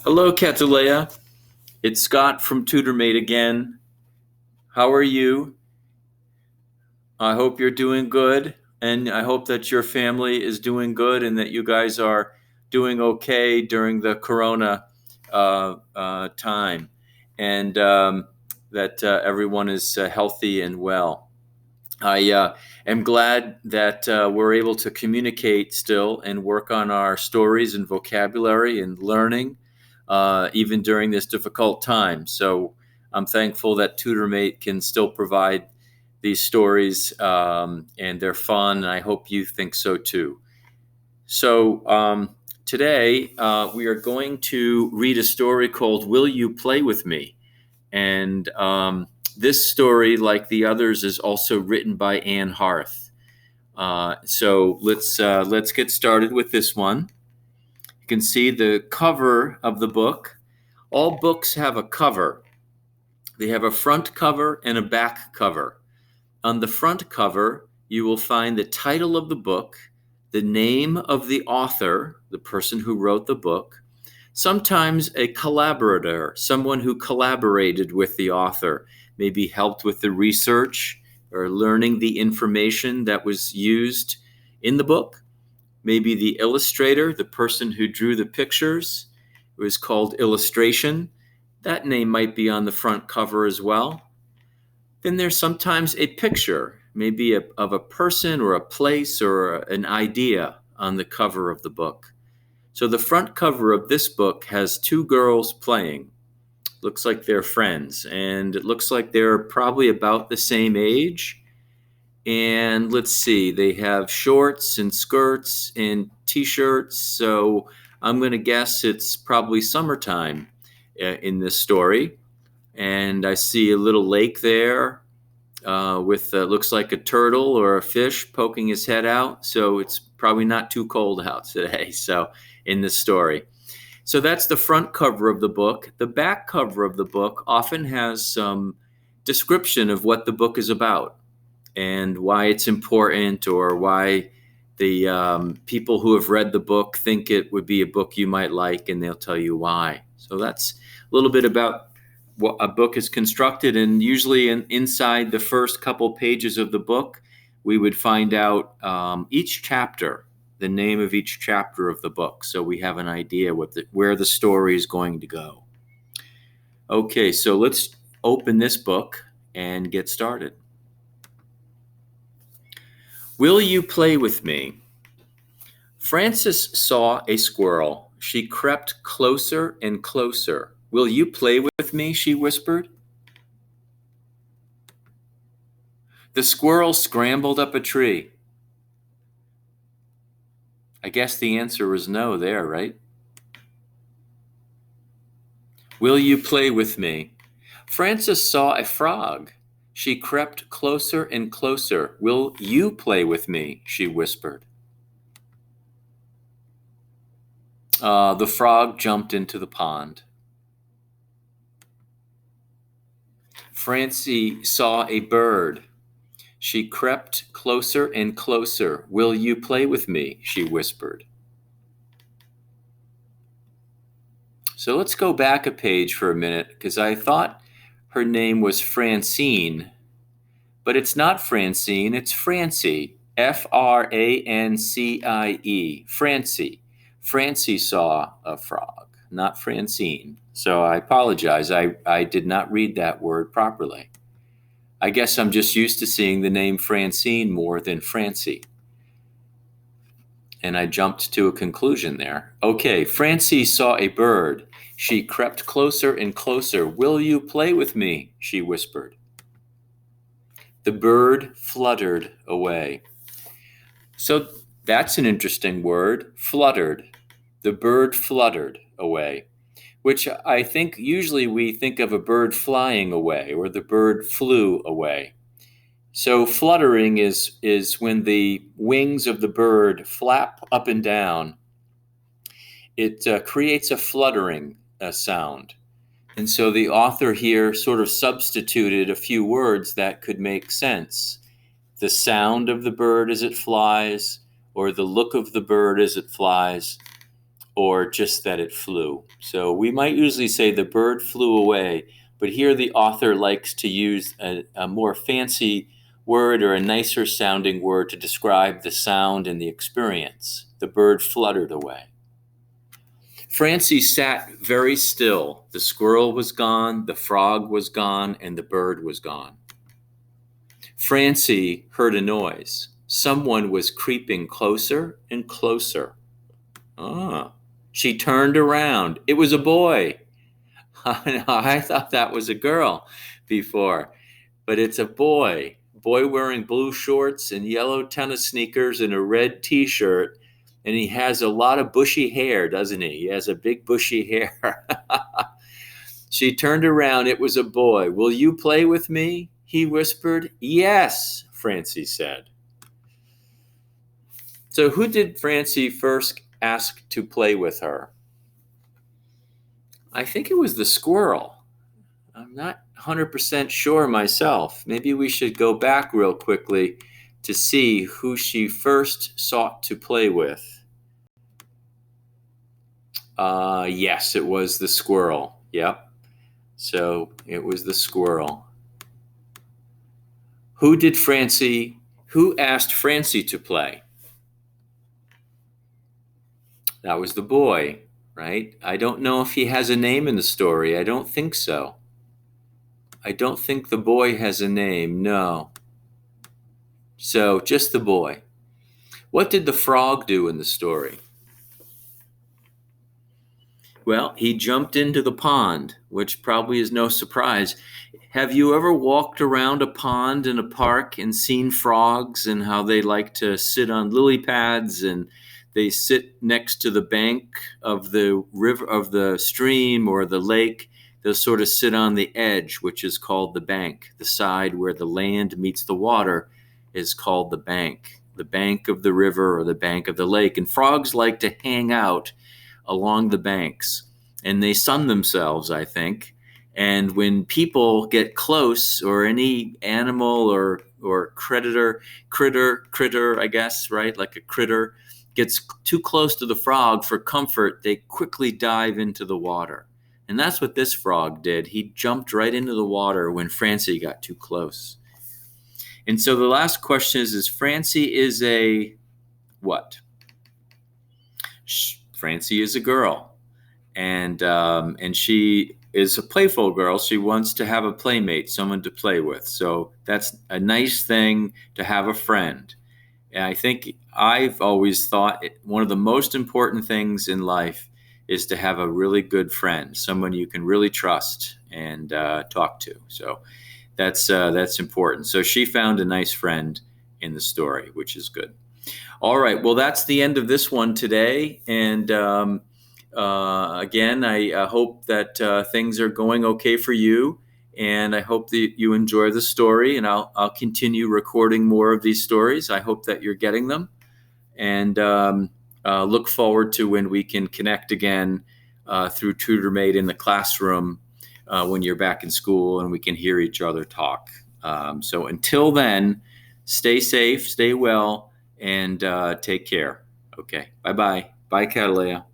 Hello, Kataleya. It's Scott from TutorMate again. How are you? I hope you're doing good, and I hope that your family is doing good and that you guys are doing okay during the Corona time, and that everyone is healthy and well. I am glad that we're able to communicate still and work on our stories and vocabulary and learning, even during this difficult time. So I'm thankful that TutorMate can still provide these stories, and they're fun, and I hope you think so too. So today we are going to read a story called Will You Play With Me? And this story, like the others, is also written by Anne Harth. So let's get started with this one. You can see the cover of the book. All books have a cover. They have a front cover and a back cover. On the front cover, you will find the title of the book, the name of the author, the person who wrote the book, sometimes a collaborator, someone who collaborated with the author, maybe helped with the research or learning the information that was used in the book. Maybe the illustrator, the person who drew the pictures. It was called illustration. That name might be on the front cover as well. Then there's sometimes a picture, maybe of a person or a place or an idea on the cover of the book. So the front cover of this book has two girls playing. Looks like they're friends, and it looks like they're probably about the same age. And let's see, they have shorts and skirts and t-shirts, so I'm going to guess it's probably summertime in this story. And I see a little lake there with looks like a turtle or a fish poking his head out. So it's probably not too cold out today. So in this story. So that's the front cover of the book. The back cover of the book often has some description of what the book is about and why it's important, or why the people who have read the book think it would be a book you might like, and they'll tell you why. So that's a little bit about what a book is constructed, and usually inside the first couple pages of the book, we would find out each chapter, the name of each chapter of the book, so we have an idea where the story is going to go. Okay, so let's open this book and get started. Will you play with me? Frances saw a squirrel. She crept closer and closer. Will you play with me? She whispered. The squirrel scrambled up a tree. I guess the answer was no there, right? Will you play with me? Frances saw a frog. She crept closer and closer. Will you play with me? She whispered. The frog jumped into the pond. Francie saw a bird. She crept closer and closer. Will you play with me? She whispered. So let's go back a page for a minute, because I thought her name was Francine, but it's not Francine, it's Francie. Francie. Francie. Francie saw a frog, not Francine. So I apologize. I did not read that word properly. I guess I'm just used to seeing the name Francine more than Francie. And I jumped to a conclusion there. Okay, Francie saw a bird. She crept closer and closer. Will you play with me? She whispered. The bird fluttered away. So that's an interesting word, fluttered. The bird fluttered away, which I think usually we think of a bird flying away, or the bird flew away. So fluttering is when the wings of the bird flap up and down. It creates a fluttering sound. And so the author here sort of substituted a few words that could make sense. The sound of the bird as it flies, or the look of the bird as it flies, or just that it flew. So we might usually say the bird flew away, but here the author likes to use a more fancy word or a nicer sounding word to describe the sound and the experience. The bird fluttered away. Francie sat very still. The squirrel was gone, the frog was gone, and the bird was gone. Francie heard a noise. Someone was creeping closer and closer. Ah. She turned around. It was a boy. I thought that was a girl before, but it's a boy. Boy wearing blue shorts and yellow tennis sneakers and a red t-shirt. And he has a lot of bushy hair, doesn't he? He has a big bushy hair. She turned around. It was a boy. Will you play with me? He whispered. Yes, Francie said. So who did Francie first ask to play with her? I think it was the squirrel. I'm not 100% sure myself. Maybe we should go back real quickly to see who she first sought to play with. Yes, it was the squirrel. Yep. So it was the squirrel. Who asked Francie to play? That was the boy, right? I don't know if he has a name in the story. I don't think so. I don't think the boy has a name, no. So just the boy. What did the frog do in the story? Well, he jumped into the pond, which probably is no surprise. Have you ever walked around a pond in a park and seen frogs and how they like to sit on lily pads and they sit next to the bank of the river, of the stream or the lake? They'll sort of sit on the edge, which is called the bank. The side where the land meets the water is called the bank of the river or the bank of the lake. And frogs like to hang out along the banks, and they sun themselves, I think. And when people get close, or any animal or critter, I guess, right? Like a critter gets too close to the frog for comfort, they quickly dive into the water. And that's what this frog did. He jumped right into the water when Francie got too close. And so the last question is Francie is a what? Francie is a girl, and she is a playful girl. She wants to have a playmate, someone to play with. So that's a nice thing to have a friend. And I think I've always thought one of the most important things in life is to have a really good friend, someone you can really trust and talk to. So that's important. So she found a nice friend in the story, which is good. All right. Well, that's the end of this one today. And again, I hope that things are going okay for you. And I hope that you enjoy the story. And I'll continue recording more of these stories. I hope that you're getting them. And look forward to when we can connect again through TutorMate in the classroom when you're back in school and we can hear each other talk. So until then, stay safe, stay well, and take care. Okay. Bye-bye. Bye, Kataleya.